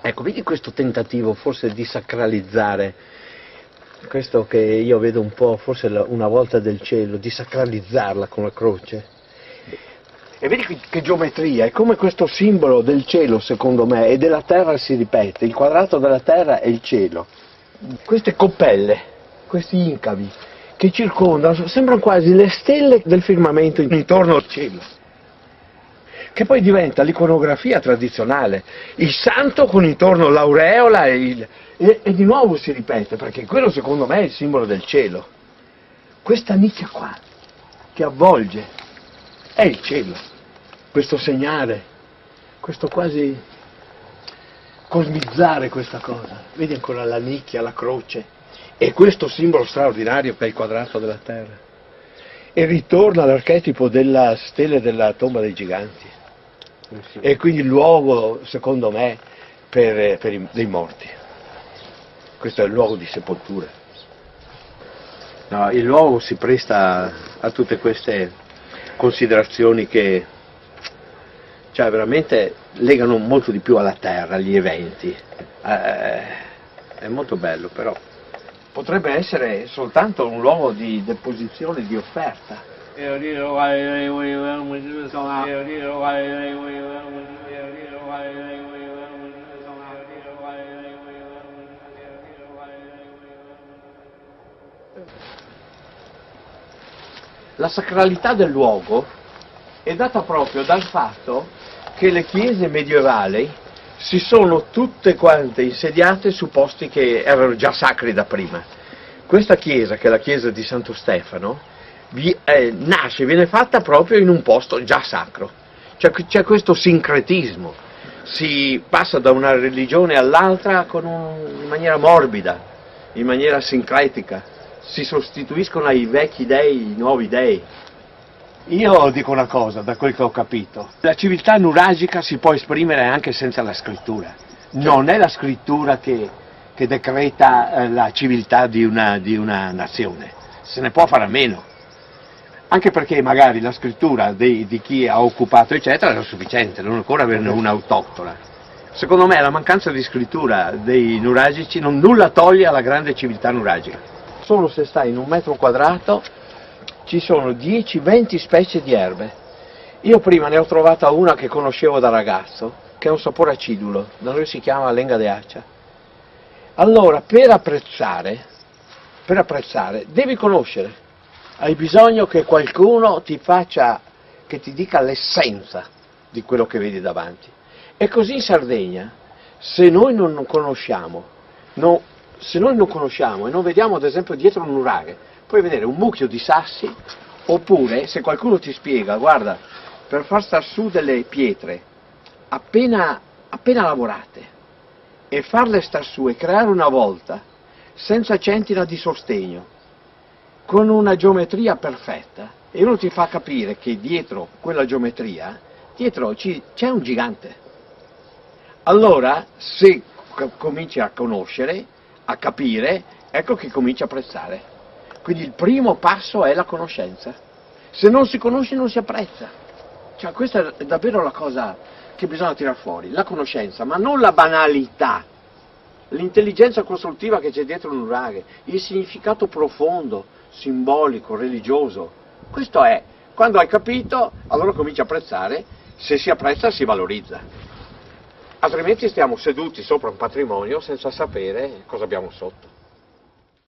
Ecco, vedi questo tentativo forse di sacralizzare, questo che io vedo un po' forse una volta del cielo, di sacralizzarla con la croce. E vedi che geometria, è come questo simbolo del cielo secondo me, e della terra si ripete, il quadrato della terra è il cielo. Queste coppelle, questi incavi che circondano, sembrano quasi le stelle del firmamento intorno al cielo, che poi diventa l'iconografia tradizionale, il santo con intorno l'aureola e di nuovo si ripete, perché quello secondo me è il simbolo del cielo. Questa nicchia qua, che avvolge, è il cielo, questo segnale, questo quasi cosmizzare questa cosa. Vedi ancora la nicchia, la croce, e questo simbolo straordinario che è il quadrato della terra. E ritorna l'archetipo della stella della tomba dei giganti. E quindi il luogo, secondo me, dei morti. Questo è il luogo di sepoltura. No, il luogo si presta a tutte queste considerazioni che, cioè, veramente legano molto di più alla terra, agli eventi. È molto bello, però potrebbe essere soltanto un luogo di deposizione, di offerta. La sacralità del luogo è data proprio dal fatto che le chiese medievali si sono tutte quante insediate su posti che erano già sacri da prima. Questa chiesa, che è la chiesa di Santo Stefano, viene fatta proprio in un posto già sacro. C'è questo sincretismo, si passa da una religione all'altra in maniera morbida, in maniera sincretica, si sostituiscono ai vecchi dei i nuovi dei. Io dico una cosa, da quel che ho capito, la civiltà nuragica si può esprimere anche senza la scrittura. Non è la scrittura che decreta la civiltà di una nazione, se ne può fare a meno. Anche perché magari la scrittura di chi ha occupato eccetera era sufficiente, non ancora averne una autoctona. Secondo me la mancanza di scrittura dei nuragici nulla toglie alla grande civiltà nuragica. Solo se stai in un metro quadrato ci sono 10-20 specie di erbe. Io prima ne ho trovata una che conoscevo da ragazzo, che ha un sapore acidulo, da noi si chiama lenga de accia. Allora, per apprezzare devi conoscere. Hai bisogno che qualcuno ti dica l'essenza di quello che vedi davanti. E così in Sardegna, se noi non conosciamo e non vediamo ad esempio dietro un nuraghe, puoi vedere un mucchio di sassi, oppure se qualcuno ti spiega, guarda, per far star su delle pietre appena lavorate e farle star su e creare una volta senza centina di sostegno, con una geometria perfetta, e uno ti fa capire che dietro quella geometria, c'è un gigante. Allora, se cominci a conoscere, a capire, ecco che cominci a apprezzare. Quindi il primo passo è la conoscenza. Se non si conosce non si apprezza. Cioè, questa è davvero la cosa che bisogna tirar fuori, la conoscenza, ma non la banalità, l'intelligenza costruttiva che c'è dietro un nuraghe, il significato profondo, simbolico, religioso. Questo è, quando hai capito, allora cominci a apprezzare, se si apprezza si valorizza. Altrimenti stiamo seduti sopra un patrimonio senza sapere cosa abbiamo sotto.